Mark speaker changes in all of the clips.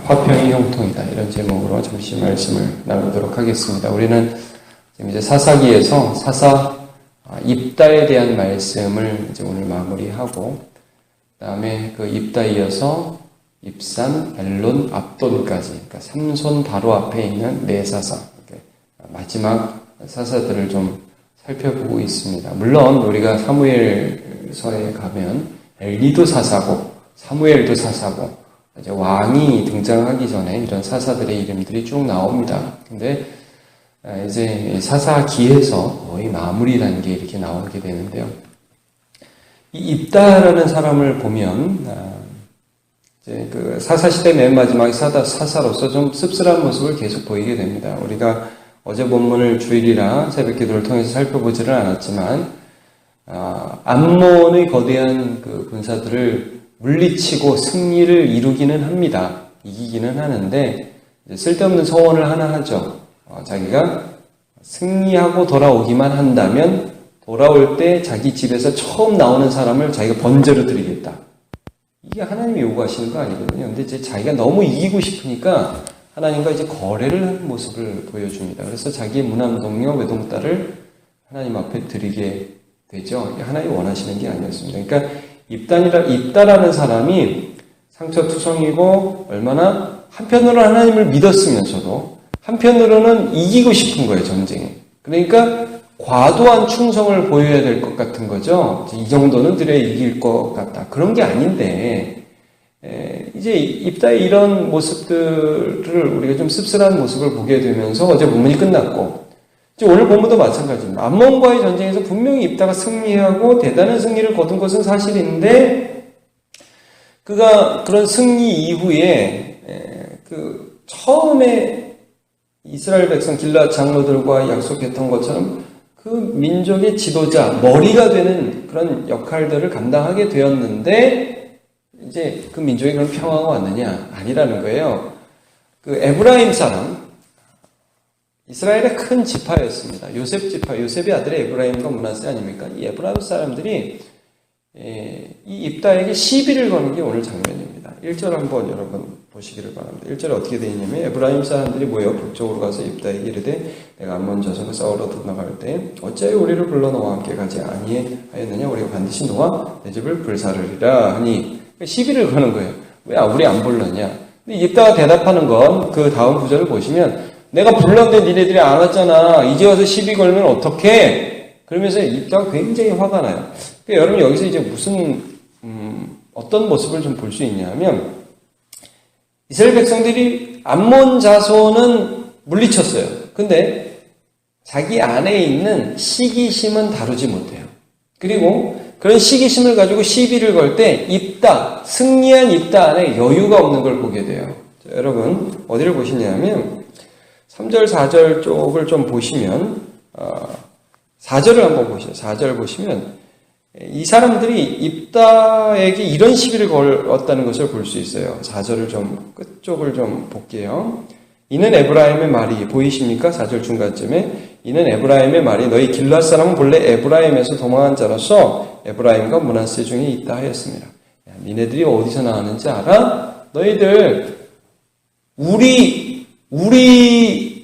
Speaker 1: 화평이 형통이다. 이런 제목으로 잠시 말씀을 나누도록 하겠습니다. 우리는 지금 이제 사사기에서 사사 입다에 대한 말씀을 이제 오늘 마무리하고, 그 다음에 그 입다 이어서 입산, 엘론, 압돈까지, 그러니까 삼손 바로 앞에 있는 네 사사, 마지막 사사들을 좀 살펴보고 있습니다. 물론 우리가 사무엘서에 가면 엘리도 사사고 사무엘도 사사고 이제 왕이 등장하기 전에 이런 사사들의 이름들이 쭉 나옵니다. 근데 이제 사사기에서 거의 마무리 단계에 이렇게 나오게 되는데요. 이 입다라는 사람을 보면 이제 그 사사시대 맨 마지막 사사로서 좀 씁쓸한 모습을 계속 보이게 됩니다. 우리가 어제 본문을 주일이라 새벽 기도를 통해서 살펴보지는 않았지만 암몬의 거대한 그 군사들을 물리치고 승리를 이루기는 합니다. 이기기는 하는데 쓸데없는 소원을 하나 하죠. 자기가 승리하고 돌아오기만 한다면 돌아올 때 자기 집에서 처음 나오는 사람을 자기가 번제로 드리겠다. 이게 하나님이 요구하시는 거 아니거든요. 근데 이제 자기가 너무 이기고 싶으니까 하나님과 이제 거래를 하는 모습을 보여줍니다. 그래서 자기의 무남동녀 외동딸을 하나님 앞에 드리게 되죠. 하나님이 원하시는 게 아니었습니다. 그러니까 입다라는 사람이 상처투성이고 얼마나 한편으로는 하나님을 믿었으면서도 한편으로는 이기고 싶은 거예요, 전쟁에. 그러니까 과도한 충성을 보여야 될 것 같은 거죠. 이 정도는 드려야 이길 것 같다. 그런 게 아닌데 이제 입다의 이런 모습들을 우리가 좀 씁쓸한 모습을 보게 되면서 어제 본문이 끝났고 이제 오늘 본문도 마찬가지입니다. 암몬과의 전쟁에서 분명히 입다가 승리하고 대단한 승리를 거둔 것은 사실인데 그가 그런 승리 이후에 그 처음에 이스라엘 백성 길앗 장로들과 약속했던 것처럼 그 민족의 지도자, 머리가 되는 그런 역할들을 감당하게 되었는데 이제 그 민족이 그런 평화가 왔느냐? 아니라는 거예요. 그 에브라임 사람, 이스라엘의 큰 지파였습니다. 요셉 지파, 요셉의 아들의 에브라임과 므낫세 아닙니까? 이 에브라임 사람들이 이 입다에게 시비를 거는 게 오늘 장면입니다. 1절 한번 여러분 보시기를 바랍니다. 1절에 어떻게 되어 있냐면 에브라임 사람들이 모여 북쪽으로 가서 입다에게 이르되 내가 암몬 자손을 싸우러 나갈 때 어찌하여 우리를 불러 너와 함께 가지 아니하였느냐? 우리가 반드시 너와 내 집을 불사르리라 하니 시비를 거는 거예요. 왜 우리 안 불렀냐? 근데 입다가 대답하는 건 그 다음 구절을 보시면 내가 불렀는데 니네들이 안 왔잖아. 이제 와서 시비 걸면 어떡해? 그러면서 입다가 굉장히 화가 나요. 그러니까 여러분 여기서 이제 무슨 어떤 모습을 좀 볼 수 있냐면 이스라엘 백성들이 암몬 자손은 물리쳤어요. 근데 자기 안에 있는 시기심은 다루지 못해요. 그리고 그런 시기심을 가지고 시비를 걸 때 입다, 승리한 입다 안에 여유가 없는 걸 보게 돼요. 자, 여러분 어디를 보시냐면 3절, 4절 쪽을 좀 보시면 4절을 한번 보시죠. 4절 보시면 이 사람들이 입다에게 이런 시비를 걸었다는 것을 볼 수 있어요. 4절을 좀 끝쪽을 좀 볼게요. 이는 에브라임의 말이 보이십니까? 4절 중간쯤에 이는 에브라임의 말이 너희 길앗 사람은 본래 에브라임에서 도망한 자로서 에브라임과 므낫세 중에 있다 하였습니다. 야, 니네들이 어디서 나왔는지 알아? 너희들 우리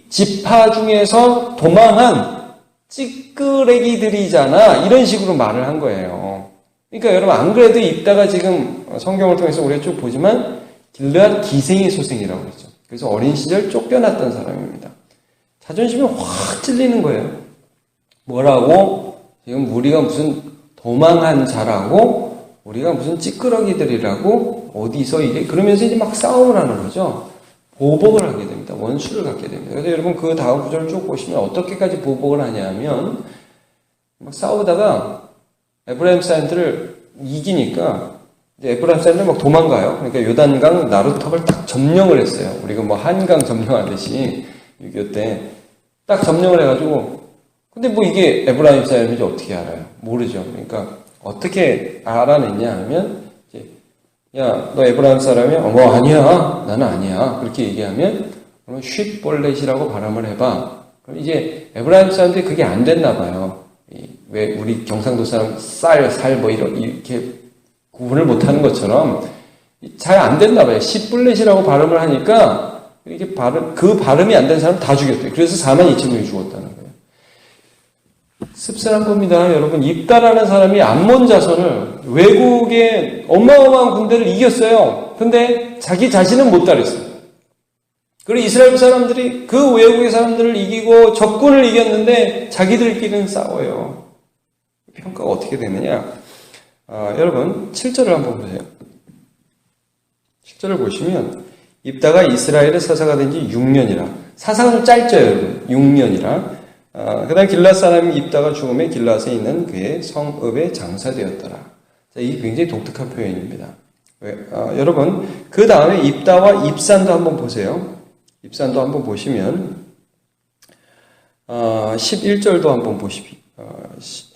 Speaker 1: 지파 중에서 도망한 찌끄레기들이잖아. 이런 식으로 말을 한 거예요. 그러니까 여러분 안 그래도 입다가 지금 성경을 통해서 우리가 쭉 보지만 길앗 기생의 소생이라고 그랬죠. 그래서 어린 시절 쫓겨났던 사람입니다. 자존심이 확 찔리는 거예요. 뭐라고? 지금 우리가 무슨 도망한 자라고? 우리가 무슨 찌끄러기들이라고? 어디서 이게? 그러면서 이제 막 싸움을 하는 거죠. 보복을 하게 됩니다. 원수를 갖게 됩니다. 그래서 여러분 그 다음 구절을 쭉 보시면 어떻게까지 보복을 하냐면 막 싸우다가 에브라임 사람들을 이기니까 이제 에브라임 사람들 막 도망가요. 그러니까 요단강 나루턱을 딱 점령을 했어요. 우리가 뭐 한강 점령하듯이 6.25 때 딱 점령을 해가지고 근데 뭐 이게 에브라임 사람인지 어떻게 알아요? 모르죠. 그러니까 어떻게 알아냈냐 하면 야, 너 에브라임 사람이야? 뭐 아니야. 나는 아니야. 그렇게 얘기하면 그러면 쉿볼렛이라고 발음을 해봐. 그럼 이제 에브라임 사람들이 그게 안 됐나 봐요. 왜 우리 경상도 사람 살 뭐 이렇게 구분을 못하는 것처럼 잘 안 됐나 봐요. 시블렛이라고 발음을 하니까 이게 그 발음이 안 된 사람 다 죽였대요. 그래서 42,000명이 죽었다는 거예요. 씁쓸한 겁니다. 여러분, 입다라는 사람이 암몬 자손을 외국의 어마어마한 군대를 이겼어요. 근데 자기 자신은 못 따랐어요. 그리고 이스라엘 사람들이 그 외국의 사람들을 이기고 적군을 이겼는데 자기들끼리는 싸워요. 평가가 어떻게 되느냐? 여러분 7절을 한번 보세요. 7절을 보시면 입다가 이스라엘의 사사가 된 지 6년이라. 사사가 좀 짧죠, 여러분. 6년이라. 그 다음에 길앗 사람이 입다가 죽음에 길앗에 있는 그의 성읍에 장사되었더라. 자, 이게 굉장히 독특한 표현입니다. 여러분 그 다음에 입다와 입산도 한번 보세요. 입산도 한번 보시면 11절도 한번 보십시오.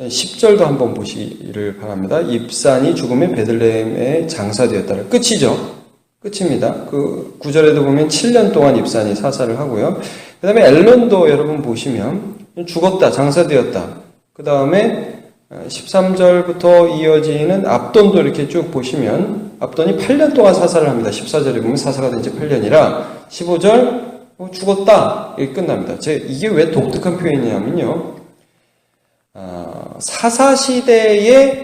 Speaker 1: 10절도 한번 보시기를 바랍니다. 입산이 죽음에 베들레헴에 장사되었다라. 끝이죠. 끝입니다. 그 9절에도 보면 7년 동안 입산이 사사를 하고요. 그 다음에 엘론도 여러분 보시면 죽었다, 장사되었다. 그 다음에 13절부터 이어지는 압돈도 이렇게 쭉 보시면 압돈이 8년 동안 사사를 합니다. 14절에 보면 사사가 된 지 8년이라 15절 죽었다. 이렇게 끝납니다. 이게 왜 독특한 표현이냐면요. 사사시대에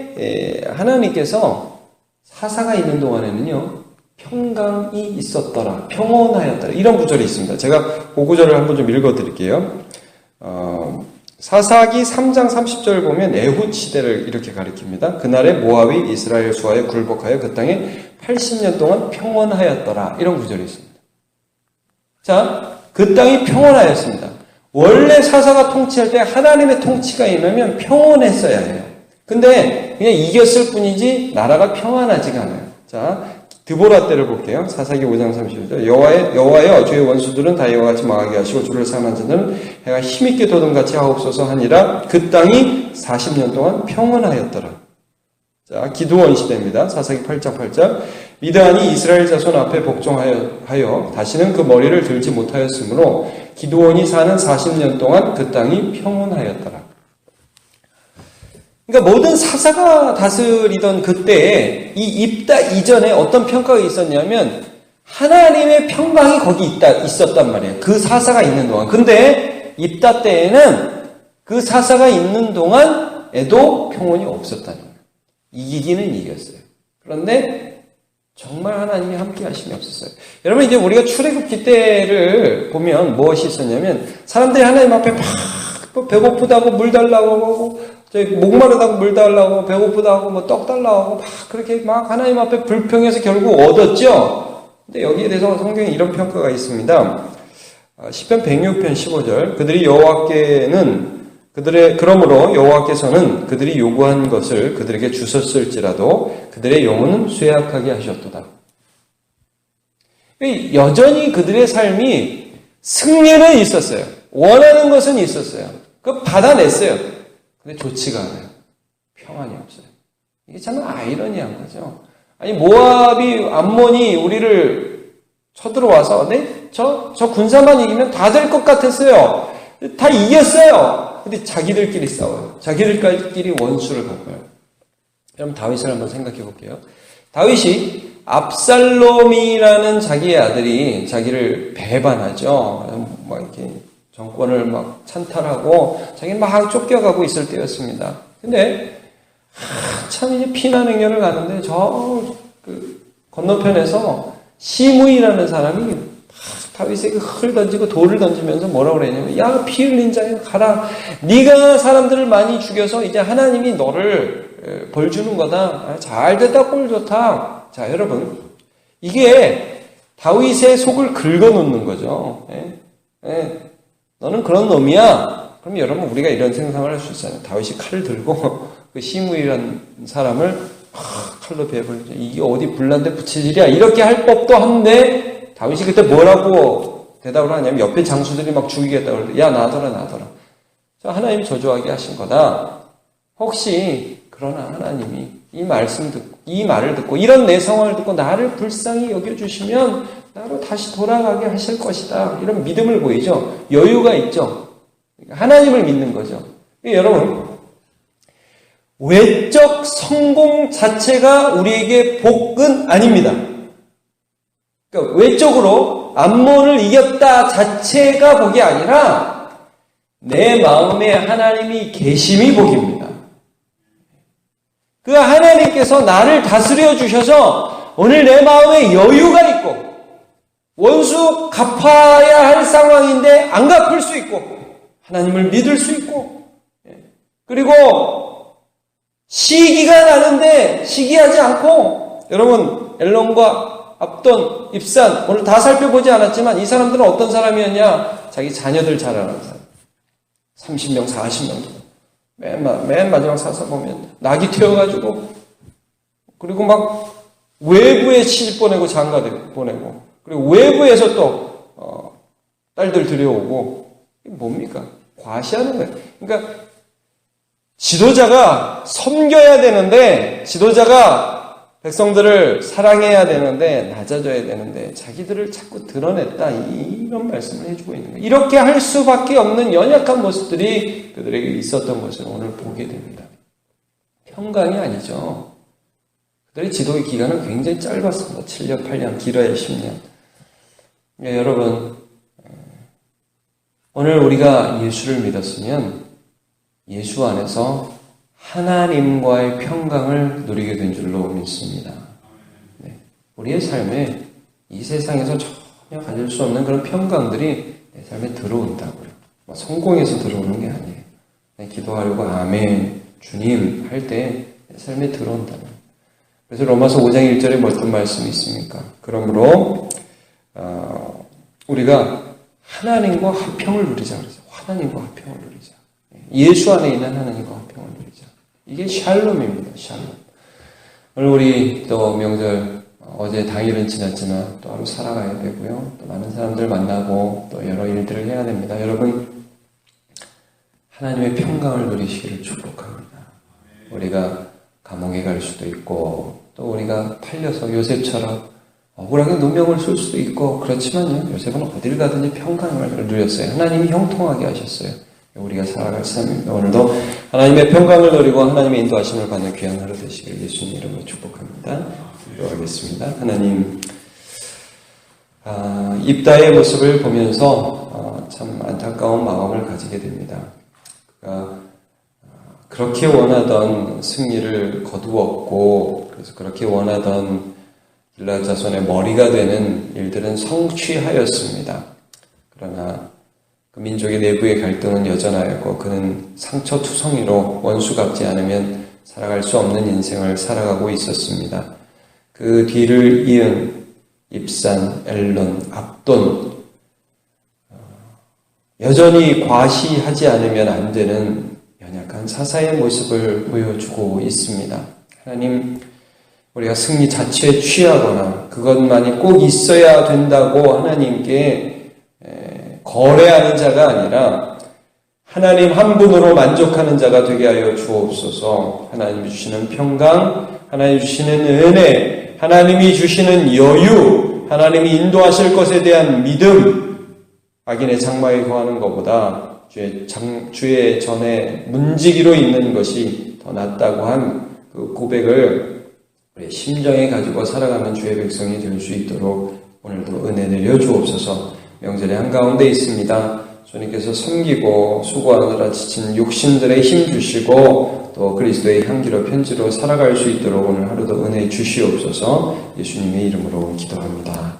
Speaker 1: 하나님께서 사사가 있는 동안에는요. 평강이 있었더라. 평온하였더라. 이런 구절이 있습니다. 제가 그 구절을 한번 좀 읽어드릴게요. 사사기 3장 30절을 보면 에훗 시대를 이렇게 가리킵니다. 그날에 모압이 이스라엘 수하에 굴복하여 그 땅에 80년 동안 평온하였더라. 이런 구절이 있습니다. 자, 그 땅이 평온하였습니다. 원래 사사가 통치할 때 하나님의 통치가 임하면 평온했어야 해요. 근데 그냥 이겼을 뿐이지 나라가 평안하지가 않아요. 자, 드보라 때를 볼게요. 사사기 5장 30절. 여호와여 주의 원수들은 다 이와 같이 망하게 하시고 주를 사랑하는 자들은 해가 힘있게 도든같이 하옵소서 하니라. 그 땅이 40년 동안 평온하였더라. 자, 기드온 시대입니다. 사사기 8장 8절. 미드안이 이스라엘 자손 앞에 복종하여 다시는 그 머리를 들지 못하였으므로 기드온이 사는 40년 동안 그 땅이 평온하였더라. 그러니까 모든 사사가 다스리던 그때에 이 입다 이전에 어떤 평가가 있었냐면 하나님의 평강이 거기 있었단 말이에요. 그 사사가 있는 동안. 근데 입다 때에는 그 사사가 있는 동안에도 평온이 없었다는 거예요. 이기기는 이겼어요. 그런데 정말 하나님이 함께 하심이 없었어요. 여러분 이제 우리가 출애굽기 때를 보면 무엇이 있었냐면 사람들이 하나님 앞에 막 배고프다고 물 달라고 하고 목마르다고 물 달라고 배고프다고 뭐 떡 달라고 막 그렇게 막 하나님 앞에 불평해서 결국 얻었죠. 근데 여기에 대해서 성경에 이런 평가가 있습니다. 시편 106편 15절. 그러므로 여호와께서는 그들이 요구한 것을 그들에게 주셨을지라도 그들의 영혼은 쇠약하게 하셨도다. 여전히 그들의 삶이 승리는 있었어요. 원하는 것은 있었어요. 그거 받아냈어요. 근데 좋지가 않아요. 평안이 없어요. 이게 참 아이러니한 거죠. 아니 모압이 암몬이 우리를 쳐들어와서 저 군사만 이기면 다 될 것 같았어요. 다 이겼어요. 근데 자기들끼리 싸워요. 자기들끼리 원수를 갚아요. 여러분 다윗을 한번 생각해 볼게요. 다윗이 압살롬이라는 자기의 아들이 자기를 배반하죠. 막 이렇게 정권을 막 찬탈하고 자기는 막 쫓겨가고 있을 때였습니다. 근데 참 이제 피난 행렬을 가는데 그 건너편에서 시므이라는 사람이 다윗에게 흙을 던지고 돌을 던지면서 뭐라고 그랬냐면 야 피 흘린 자야 가라. 네가 사람들을 많이 죽여서 이제 하나님이 너를 벌 주는 거다. 잘 됐다 꼴 좋다. 자 여러분 이게 다윗의 속을 긁어놓는 거죠. 너는 그런 놈이야. 그럼 여러분 우리가 이런 생각을 할 수 있잖아요. 다윗이 칼을 들고 그 시므이라는 사람을 칼로 베버리죠. 이게 어디 불난데 부채질이야. 이렇게 할 법도 한데 다윗이 그때 뭐라고 대답을 하냐면 옆에 장수들이 막 죽이겠다고 그러는데 야 놔둬라. 자, 하나님이 저주하게 하신 거다. 혹시 그러나 하나님이 이 말을 듣고 이런 내 상황을 듣고 나를 불쌍히 여겨주시면 나로 다시 돌아가게 하실 것이다. 이런 믿음을 보이죠. 여유가 있죠. 하나님을 믿는 거죠. 여러분 외적 성공 자체가 우리에게 복은 아닙니다. 그러니까 외적으로 암몬을 이겼다 자체가 복이 아니라 내 마음에 하나님이 계심이 복입니다. 그 하나님께서 나를 다스려 주셔서 오늘 내 마음에 여유가 있고 원수 갚아야 할 상황인데 안 갚을 수 있고 하나님을 믿을 수 있고 그리고 시기가 나는데 시기하지 않고 여러분 엘론과 압돈, 입산 오늘 다 살펴보지 않았지만 이 사람들은 어떤 사람이었냐? 자기 자녀들 자라는 사람 30명, 40명 맨 마지막 사서 보면 낙이 튀어가지고 그리고 막 외부에 시집 보내고 장가 보내고 그리고 외부에서 또 딸들 들여오고 이게 뭡니까? 과시하는 거예요. 그러니까 지도자가 섬겨야 되는데 지도자가 백성들을 사랑해야 되는데 낮아져야 되는데 자기들을 자꾸 드러냈다 이런 말씀을 해주고 있는 거예요. 이렇게 할 수밖에 없는 연약한 모습들이 그들에게 있었던 것을 오늘 보게 됩니다. 평강이 아니죠. 그들의 지도의 기간은 굉장히 짧았습니다. 7년, 8년, 길어야 10년. 여러분 오늘 우리가 예수를 믿었으면 예수 안에서 하나님과의 평강을 누리게 된 줄로 믿습니다. 네. 우리의 삶에 이 세상에서 전혀 가질 수 없는 그런 평강들이 내 삶에 들어온다고요. 성공해서 들어오는 게 아니에요. 네, 기도하려고 아멘, 주님 할 때 내 삶에 들어온다는. 그래서 로마서 5장 1절에 어떤 말씀이 있습니까? 그러므로 우리가 하나님과 화평을 누리자 그러죠. 하나님과 화평을 누리자. 예수 안에 있는 하나님과 화평을 누리자. 이게 샬롬입니다. 샬롬. 오늘 우리 또 명절 어제 당일은 지났지만 또 하루 살아가야 되고요. 또 많은 사람들 만나고 또 여러 일들을 해야 됩니다. 여러분 하나님의 평강을 누리시기를 축복합니다. 우리가 감옥에 갈 수도 있고 또 우리가 팔려서 요셉처럼 억울하게 누명을 쏠 수도 있고 그렇지만요. 요셉은 어딜 가든지 평강을 누렸어요. 하나님이 형통하게 하셨어요. 우리가 살아갈 삶입니다. 오늘도 하나님의 평강을 누리고 하나님의 인도하심을 받는 귀한 하루 되시길 예수님 이름으로 축복합니다. 기도하겠습니다. 하나님 입다의 모습을 보면서 참 안타까운 마음을 가지게 됩니다. 그가 그렇게 원하던 승리를 거두었고 그래서 그렇게 원하던 길앗 자손의 머리가 되는 일들은 성취하였습니다. 그러나 그 민족의 내부의 갈등은 여전하였고 그는 상처투성이로 원수 갚지 않으면 살아갈 수 없는 인생을 살아가고 있었습니다. 그 뒤를 이은 입산, 엘론, 압돈 여전히 과시하지 않으면 안 되는 연약한 사사의 모습을 보여주고 있습니다. 하나님 우리가 승리 자체에 취하거나 그것만이 꼭 있어야 된다고 하나님께 거래하는 자가 아니라 하나님 한 분으로 만족하는 자가 되게 하여 주옵소서. 하나님이 주시는 평강, 하나님이 주시는 은혜, 하나님이 주시는 여유, 하나님이 인도하실 것에 대한 믿음, 악인의 장막에 거하는 것보다 주의 전에 문지기로 있는 것이 더 낫다고 한 그 고백을 우리의 심정에 가지고 살아가는 주의 백성이 될 수 있도록 오늘도 은혜 내려 주옵소서. 명절의 한가운데 있습니다. 주님께서 섬기고 수고하느라 지친 육신들의 힘 주시고 또 그리스도의 향기로 편지로 살아갈 수 있도록 오늘 하루도 은혜 주시옵소서. 예수님의 이름으로 기도합니다.